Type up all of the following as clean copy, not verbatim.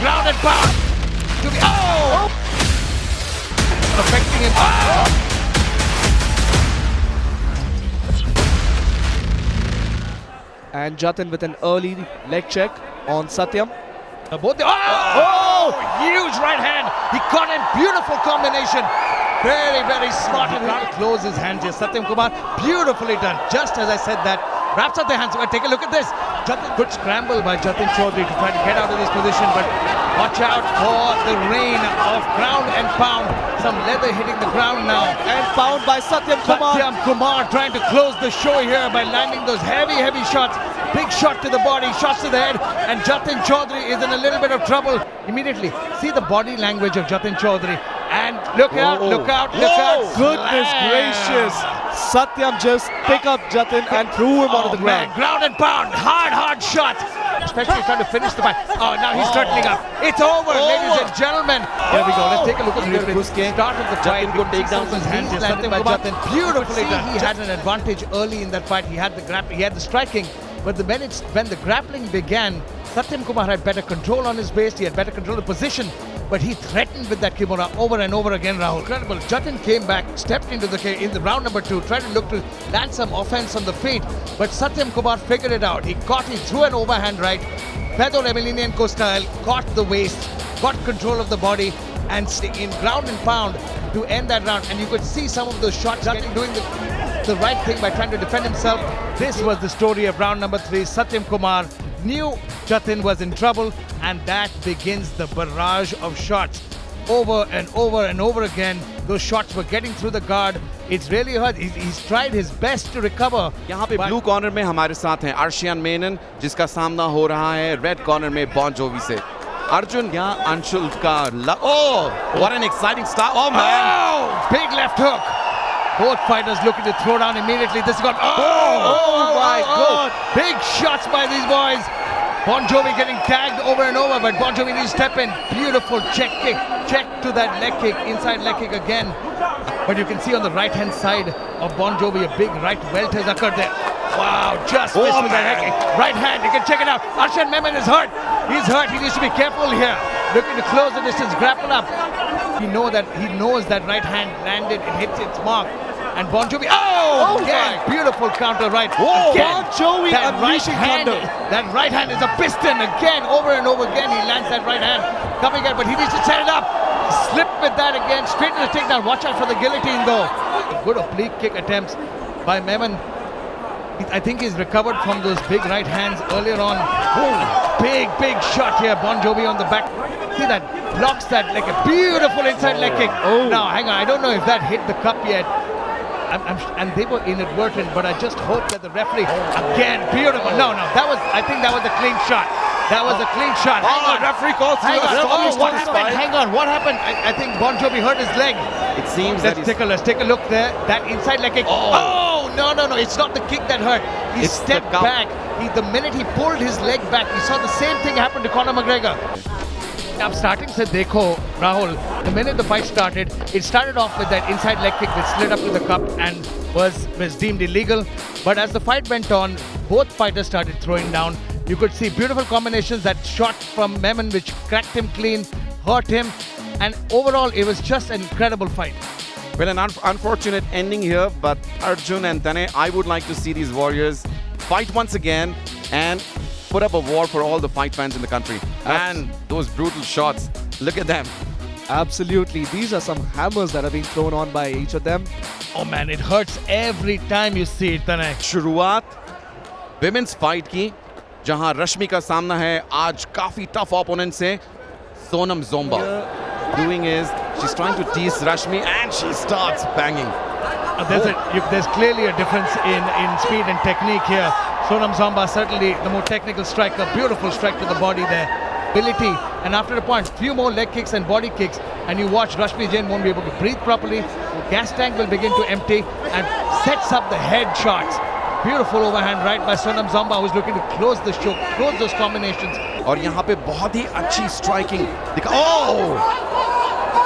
ground and pound. To be, affecting him. And Jatin with an early leg check on Satyam. Both huge right hand. He caught in beautiful combination. Very, very smart. He can't close his hands here. Satyam Kumar, beautifully done. Just as I said that, wraps up the hands. Take a look at this. Good scramble by Jatin Chaudhary to try to get out of this position, but watch out for the rain of ground and pound. Some leather hitting the ground now. And found by Satyam Kumar. Satyam Kumar trying to close the show here by landing those heavy, heavy shots. Big shot to the body, shots to the head, and Jatin Chaudhary is in a little bit of trouble. Immediately, see the body language of Jatin Chaudhary. And look out, look out, look out. Goodness gracious. Satyam just picked up Jatin and threw him onto the ground. Man, ground and pound, hard shot. Especially trying to finish the fight. Oh, now he's turtling up. It's over, ladies and gentlemen. Here we go. Let's take a look at the start of the fight. Jatin take down his hands. Satyam Kumar, beautifully done. He had an advantage early in that fight. He had the grappling, he had the striking. But when the grappling began, Satyam Kumar had better control on his waist. He had better control of the position. But he threatened with that kimura over and over again, Rahul. Incredible. Jatin came back, stepped into the round number 2, tried to look to land some offense on the feet. But Satyam Kumar figured it out. He threw an overhand right, Fedor Emelianenko style, caught the waist, got control of the body, and in ground and pound to end that round. And you could see some of those shots, Jatin doing the right thing by trying to defend himself. This was the story of round number 3. Satyam Kumar knew Jatin was in trouble, and that begins the barrage of shots. Over and over and over again, those shots were getting through the guard. It's really hurt. He's tried his best to recover. यहाँ पे blue corner में हमारे साथ हैं आर्शियन मेनन, जिसका सामना हो रहा है रेड कॉर्नर में बॉन जोवी से. Arjun, yeah, Anshul ka. What an exciting start. Oh, man. Big left hook. Both fighters looking to throw down immediately. This has got. My God. Big shots by these boys. Bon Jovi getting tagged over and over, but Bon Jovi needs to step in. Beautiful check kick. Check to that leg kick. Inside leg kick again. But you can see on the right hand side of Bon Jovi a big right welt has occurred there. Wow, just missed with that leg kick. Right hand, you can check it out. Arshan Memon is hurt. He's hurt. He needs to be careful here. Looking to close the distance, grapple up. He knows that right hand landed and hits its mark. And Bon Jovi, again, beautiful counter right. Again, Bon Jovi unleashing thunder. That right hand is a piston again, over and over again. He lands that right hand, coming in, but he needs to set it up. Slip with that again, straight to the takedown. Watch out for the guillotine though. Good oblique kick attempts by Memon. I think he's recovered from those big right hands earlier on. Big shot here. Bon Jovi on the back. See that? Blocks that like a beautiful inside leg kick. Now, hang on. I don't know if that hit the cup yet. And they were inadvertent, but I just hope that the referee, again, beautiful. No. I think that was a clean shot. That was a clean shot. Hang on. Referee calls Hang on. What happened? Hang on. What happened? I think Bon Jovi hurt his leg. It seems Let's take a look there. That inside leg kick. No. It's not the kick that hurt. He stepped back. The minute he pulled his leg back, he saw the same thing happen to Conor McGregor. Now starting to dekho, Rahul, the minute the fight started, it started off with that inside leg kick that slid up to the cup and was deemed illegal. But as the fight went on, both fighters started throwing down. You could see beautiful combinations, that shot from Memon which cracked him clean, hurt him, and overall it was just an incredible fight. Well, an unfortunate ending here, but Arjun and Tane, I would like to see these warriors fight once again and put up a war for all the fight fans in the country. And those brutal shots, look at them. Absolutely. These are some hammers that are being thrown on by each of them. Oh man, it hurts every time you see it, Tanay. शुरुआत women's fight की, जहां रश्मि का सामना है आज काफी tough opponent से, Sonam Zomba. Doing is she's trying to tease Rashmi and she starts banging. There's clearly a difference in speed and technique here. Sonam Zomba certainly the more technical striker, beautiful strike to the body there. Ability, and after a point, few more leg kicks and body kicks, and you watch Rashmi Jain won't be able to breathe properly. Gas tank will begin to empty and sets up the head shots. Beautiful overhand right by Sonam Zomba, who's looking to close the show, close those combinations. और यहाँ पे बहुत ही अच्छी striking दिखा.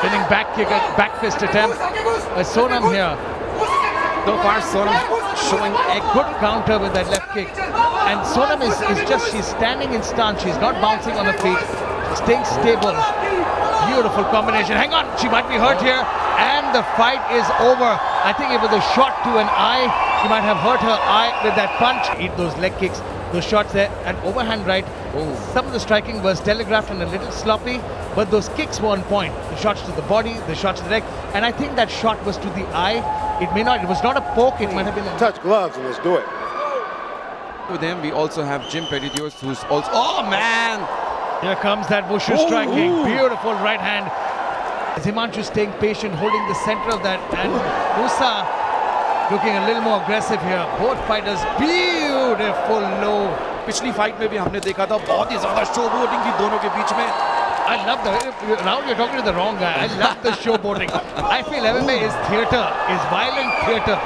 Spinning back kick, back fist attempt by Sonam here. So far, Sonam showing A good counter with that left kick. And Sonam is she's standing in stance. She's not bouncing on the feet. staying stable. Beautiful combination. Hang on, she might be hurt here. And the fight is over. I think it was a shot to an eye. She might have hurt her eye with that punch. Eat those leg kicks, those shots there. And overhand right. Some of the striking was telegraphed and a little sloppy, but those kicks were on point. The shots to the body, the shots to the leg. And I think that shot was to the eye. It was not a poke, it might have been a Touch gloves and let's do it. With him, we also have Jim Petitios, who's also. Oh man! Here comes that Wushu striking. Beautiful right hand. Himanshu staying patient, holding the center of that. And Musa looking a little more aggressive here. Both fighters, beautiful low. पिछली fight में भी हमने देखा था बहुत ही ज्यादा शोबोटिंग थी दोनों के बीच में. I love Rahul, you're talking to the wrong guy. I love the showboating. I feel MMA is theatre, is violent theatre.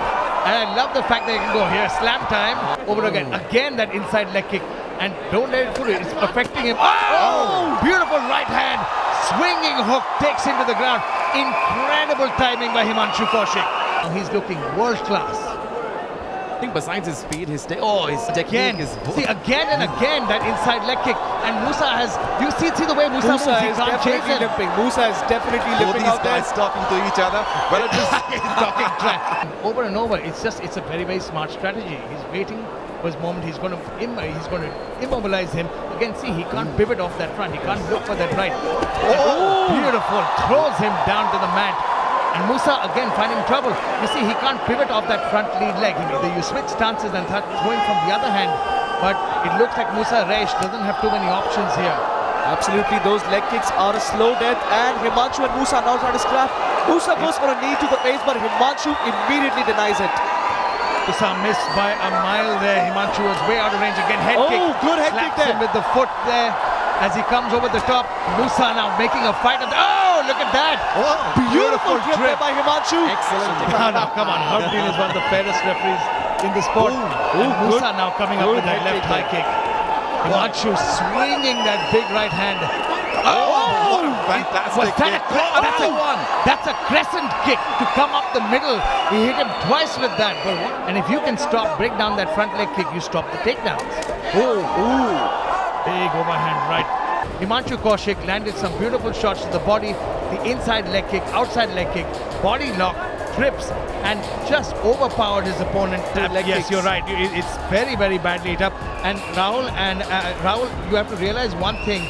And I love the fact that you can go here, slam time, over again. Again, that inside leg kick. And don't let it fool you, it's affecting him. Oh! Beautiful right hand. Swinging hook takes him to the ground. Incredible timing by Himanshu Kaushik. He's looking world class. I think besides his speed, his technique is. See, again and again that inside leg kick. And Musa has, you see the way Musa moves, he is can't chase definitely him. limping. Musa is definitely Both limping these out there. guys talking to each other. Well, it is Talking track. Over and over, it's a very, very smart strategy. He's waiting for his moment. He's going to immobilize him. Again, see, he can't pivot off that front. He can't look for that right. Oh, beautiful. Throws him down to the mat. And Musa again finding trouble. You see, he can't pivot off that front lead leg. You switch stances and start throwing from the other hand. But it looks like Musa Resh doesn't have too many options here. Absolutely, those leg kicks are a slow death, and Himanshu and Musa now trying to scrap. Musa goes for a knee to the face, but Himanshu immediately denies it. Musa missed by a mile there. Himanshu was way out of range again. Head kick. Oh, good head kick Slaps there. him with the foot there as he comes over the top. Musa now making a fight of oh, look at that. Beautiful grip there trip. by Himanshu. excellent. No, come on. Harbin is one of the fairest referees in the sport. And Musa now coming up good with that head left kick high kick. Himanshu swinging that big right hand. Oh, fantastic Was that kick. that's a crescent kick to come up the middle. He hit him twice with that. And if you can break down that front leg kick, you stop the takedowns. Big overhand right. Himanshu Kaushik landed some beautiful shots to the body. The inside leg kick, outside leg kick, body lock, trips, and just overpowered his opponent. leg Yes, kicks. you're right. It's very, very badly hit up. And Rahul, you have to realize one thing.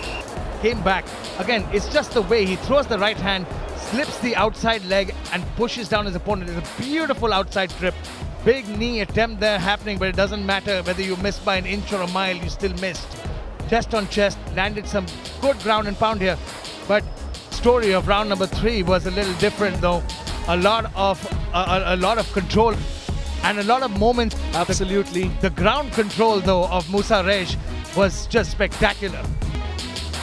Came back. Again, it's just the way he throws the right hand, slips the outside leg, and pushes down his opponent. It's a beautiful outside trip. Big knee attempt there happening, but it doesn't matter whether you missed by an inch or a mile, you still missed. Chest on chest, landed some good ground and pound here. But story of round number 3 was a little different though. A lot of control and a lot of moments. Absolutely. The ground control though of Musa Resh was just spectacular.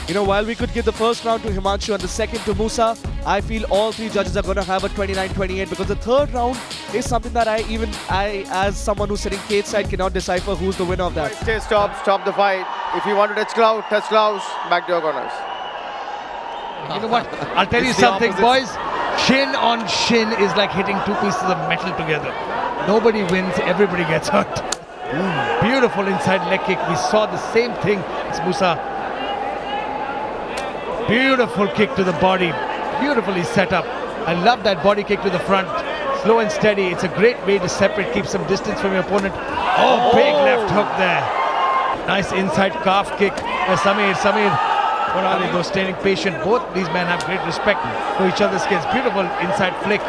You know, while we could give the first round to Himanshu and the second to Musa, I feel all three judges are going to have a 29-28 because the third round is something that I as someone who's sitting cage side cannot decipher who's the winner of that. Stay stop the fight. If you want to touch gloves, back to your corners. You know what? I'll tell you It's the something, opposite. boys. Shin on shin is like hitting two pieces of metal together. Nobody wins, everybody gets hurt. Beautiful inside leg kick. We saw the same thing. It's Musa. Beautiful kick to the body. Beautifully set up. I love that body kick to the front. Slow and steady. It's a great way to separate, keep some distance from your opponent. Oh, big left hook there. Nice inside calf kick. Samir. What are they? Those staying patient. Both these men have great respect for each other's skills. Beautiful inside flick.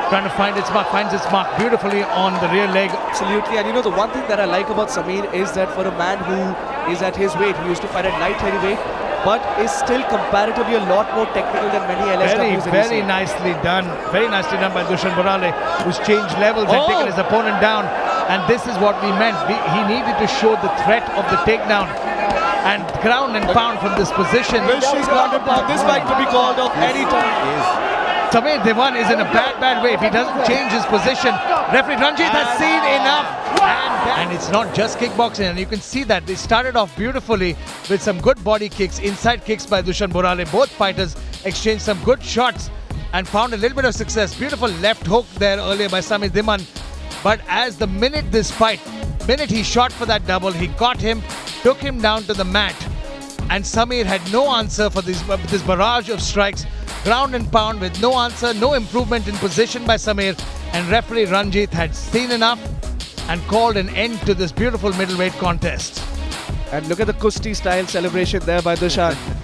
Trying to find its mark. Finds its mark beautifully on the rear leg. Absolutely. And you know, the one thing that I like about Samir is that for a man who is at his weight, he used to fight at light heavyweight, but is still comparatively a lot more technical than many LSWs. Very nicely done. Very nicely done by Dushan Borale, who's changed levels and taken his opponent down. And this is what we meant. He needed to show the threat of the takedown and ground and pound from this position. Vicious ground and pound. This fight could be called off any time. Samir Devan is in a bad way. If he doesn't change his position, referee Ranjit has seen enough. And it's not just kickboxing, and you can see that they started off beautifully with some good body kicks, inside kicks by Dushan Borale. Both fighters exchanged some good shots and found a little bit of success. Beautiful left hook there earlier by Samir Devan. But as the minute he shot for that double, he got him, took him down to the mat. and Samir had no answer for this barrage of strikes. Ground and pound with no answer, no improvement in position by Samir, and referee Ranjit had seen enough and called an end to this beautiful middleweight contest. And look at the Kusti style celebration there by Dushan.